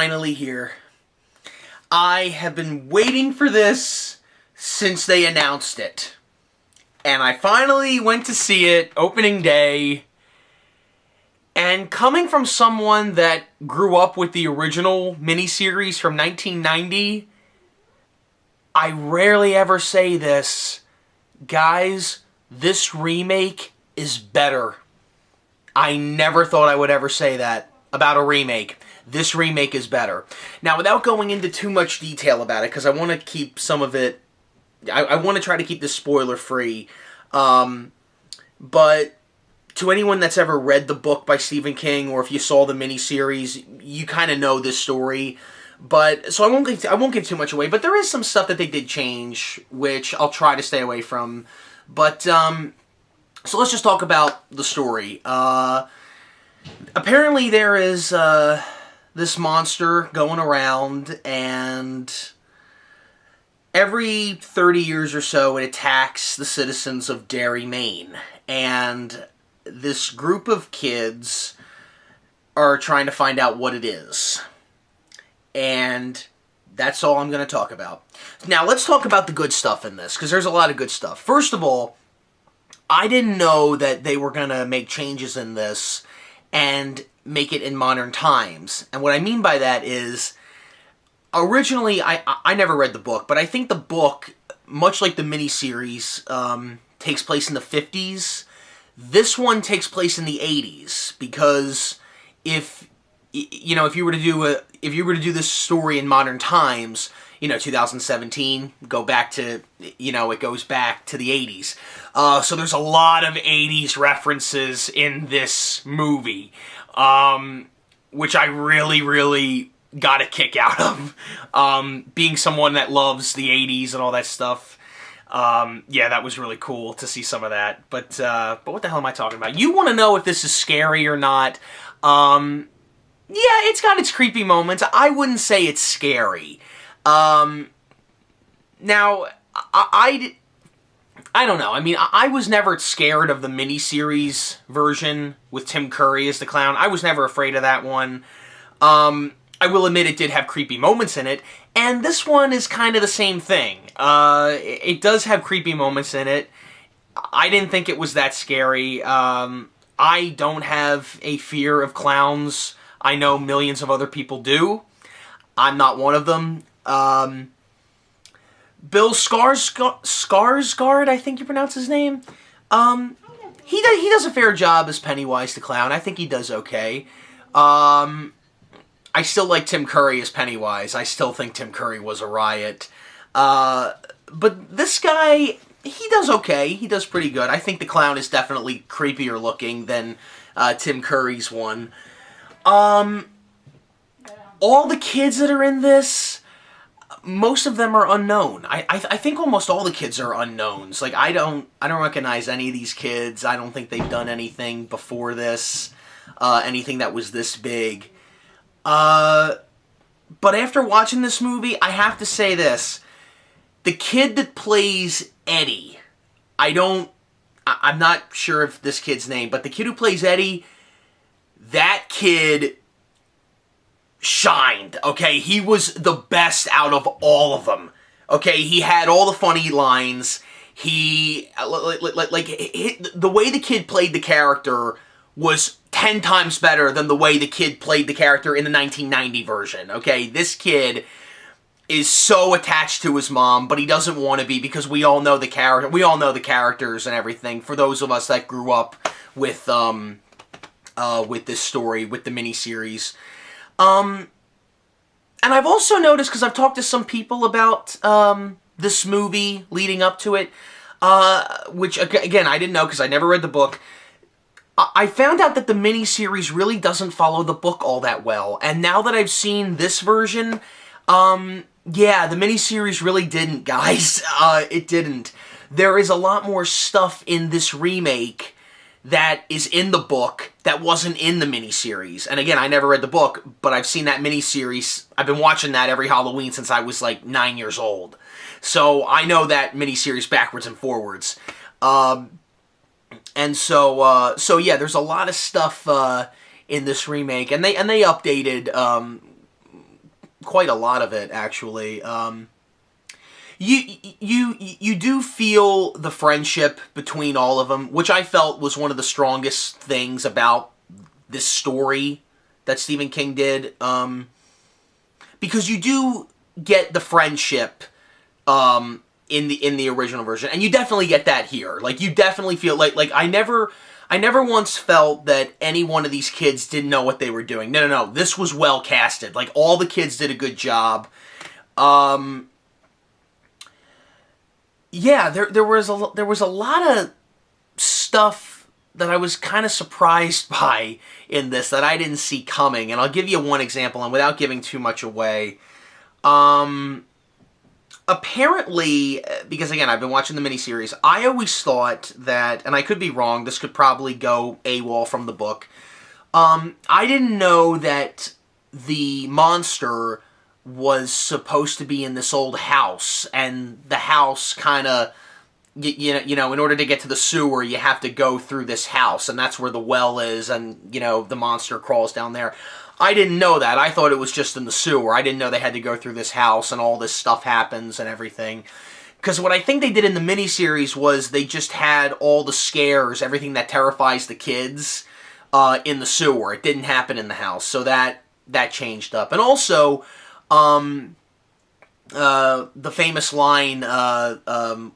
finally here. I have been waiting for this since they announced it. And I finally went to see it opening day. And coming from someone that grew up with the original miniseries from 1990, I rarely ever say this. Guys, this remake is better. I never thought I would ever say that about a remake. This remake is better. Now, without going into too much detail about it, because I want to keep some of it... I want to try to keep this spoiler-free. But to anyone that's ever read the book by Stephen King, or if you saw the miniseries, you kind of know this story. But so I won't give too much away. But there is some stuff that they did change, which I'll try to stay away from. But so let's just talk about the story. Apparently, there is this monster going around, and every 30 years or so, it attacks the citizens of Derry, Maine. And this group of kids are trying to find out what it is. And that's all I'm going to talk about. Now, let's talk about the good stuff in this, because there's a lot of good stuff. First of all, I didn't know that they were going to make changes in this and make it in modern times. And what I mean by that is, originally, I never read the book, but I think the book, much like the miniseries, takes place in the 50s. This one takes place in the 80s, because if you were to do this story in modern times, 2017, go back to, it goes back to the 80s. So there's a lot of 80s references in this movie, which I really, really got a kick out of. Being someone that loves the 80s and all that stuff, yeah, that was really cool to see some of that. But what the hell am I talking about? You want to know if this is scary or not? Yeah, it's got its creepy moments. I wouldn't say it's scary. Now, I don't know. I mean, I was never scared of the miniseries version with Tim Curry as the clown. I was never afraid of that one. I will admit it did have creepy moments in it, and this one is kind of the same thing. It does have creepy moments in it. I didn't think it was that scary. I don't have a fear of clowns. I know millions of other people do. I'm not one of them. Bill Skarsgård, I think you pronounce his name. He does a fair job as Pennywise the Clown. I think he does okay. I still like Tim Curry as Pennywise. I still think Tim Curry was a riot. But this guy, he does okay. He does pretty good. I think the clown is definitely creepier looking than Tim Curry's one. All the kids that are in this, most of them are unknown. I think almost all the kids are unknowns. Like, I don't recognize any of these kids. I don't think they've done anything before this, anything that was this big. But after watching this movie, I have to say this. The kid that plays Eddie, I'm not sure of this kid's name, but the kid who plays Eddie, that kid shined, okay? He was the best out of all of them, okay? He had all the funny lines. The way the kid played the character was 10 times better than the way the kid played the character in the 1990 version, okay? This kid is so attached to his mom, but he doesn't want to be, because we all know the character. We all know the characters and everything. For those of us that grew up with this story, with the miniseries. And I've also noticed, because I've talked to some people about this movie leading up to it, which, again, I didn't know because I never read the book. I found out that the miniseries really doesn't follow the book all that well. And now that I've seen this version, yeah, the miniseries really didn't, guys. It didn't. There is a lot more stuff in this remake that is in the book that wasn't in the miniseries. And again, I never read the book, but I've seen that miniseries. I've been watching that every Halloween since I was like 9 years old. So I know that miniseries backwards and forwards. And so yeah, there's a lot of stuff in this remake, and they updated quite a lot of it, actually. You do feel the friendship between all of them, which I felt was one of the strongest things about this story that Stephen King did. Because you do get the friendship in the original version, and you definitely get that here. Like, you definitely feel like I never once felt that any one of these kids didn't know what they were doing. No. This was well casted. Like, all the kids did a good job. Yeah, there was a lot of stuff that I was kind of surprised by in this that I didn't see coming, and I'll give you one example, and without giving too much away. Apparently, because again, I've been watching the miniseries, I always thought that, and I could be wrong, this could probably go AWOL from the book. I didn't know that the monster was supposed to be in this old house, and the house kind of, you know, in order to get to the sewer, you have to go through this house, and that's where the well is, and, you know, the monster crawls down there. I didn't know that. I thought it was just in the sewer. I didn't know they had to go through this house, and all this stuff happens and everything. Because what I think they did in the miniseries was they just had all the scares, everything that terrifies the kids, in the sewer. It didn't happen in the house, so that changed up. And also, the famous line,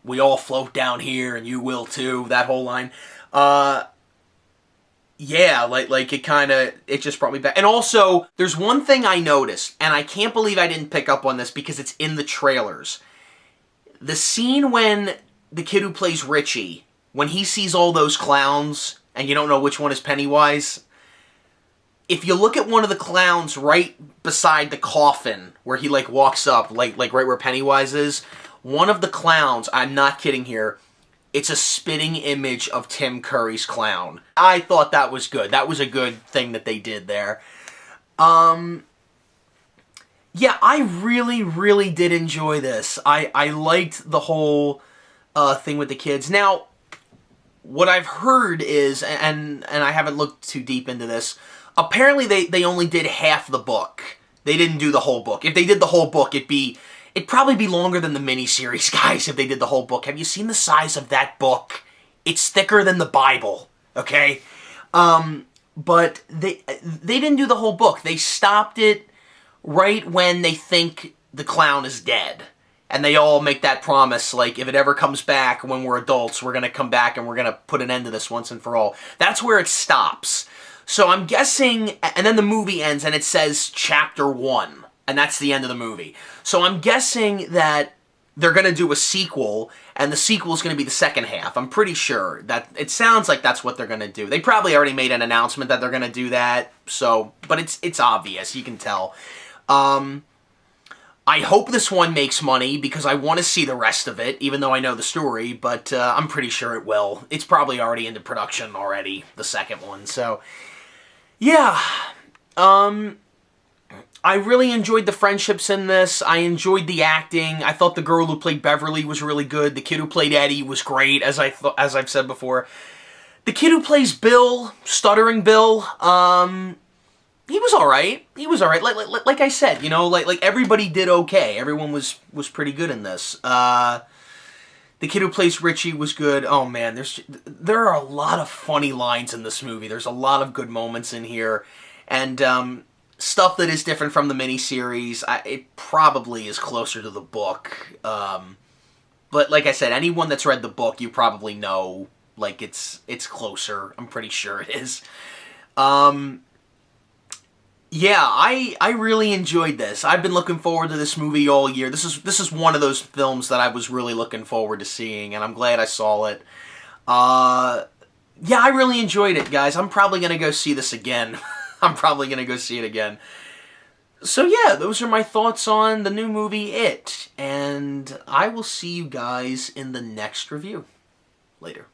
we all float down here and you will too, that whole line, yeah, like it just brought me back. And also, there's one thing I noticed, and I can't believe I didn't pick up on this because it's in the trailers. The scene when the kid who plays Richie, when he sees all those clowns, and you don't know which one is Pennywise, if you look at one of the clowns right beside the coffin, where he, like, walks up, like right where Pennywise is, one of the clowns, I'm not kidding here, it's a spitting image of Tim Curry's clown. I thought that was good. That was a good thing that they did there. Yeah, I really did enjoy this. I liked the whole thing with the kids. Now, what I've heard is, and I haven't looked too deep into this, apparently they only did half the book. They didn't do the whole book. If they did the whole book, it'd probably be longer than the miniseries, guys, if they did the whole book. Have you seen the size of that book? It's thicker than the Bible, okay? But they didn't do the whole book. They stopped it right when they think the clown is dead. And they all make that promise, like, if it ever comes back when we're adults, we're going to come back and we're going to put an end to this once and for all. That's where it stops. So I'm guessing, and then the movie ends and it says Chapter 1, and that's the end of the movie. So I'm guessing that they're going to do a sequel, and the sequel is going to be the second half. I'm pretty sure. That it sounds like that's what they're going to do. They probably already made an announcement that they're going to do that, so, but it's obvious, you can tell. I hope this one makes money, because I want to see the rest of it, even though I know the story, but I'm pretty sure it will. It's probably already into production already, the second one, so yeah. I really enjoyed the friendships in this. I enjoyed the acting. I thought the girl who played Beverly was really good. The kid who played Eddie was great, as I've said before. The kid who plays Bill, Stuttering Bill, he was alright. He was alright. Like I said, you know, like everybody did okay. Everyone was pretty good in this. The kid who plays Richie was good. Oh man, there are a lot of funny lines in this movie. There's a lot of good moments in here, and stuff that is different from the miniseries. It probably is closer to the book. But like I said, anyone that's read the book, you probably know, like, it's closer. I'm pretty sure it is. Yeah, I really enjoyed this. I've been looking forward to this movie all year. This is one of those films that I was really looking forward to seeing, and I'm glad I saw it. Yeah, I really enjoyed it, guys. I'm probably going to go see this again. I'm probably going to go see it again. So yeah, those are my thoughts on the new movie, It. And I will see you guys in the next review. Later.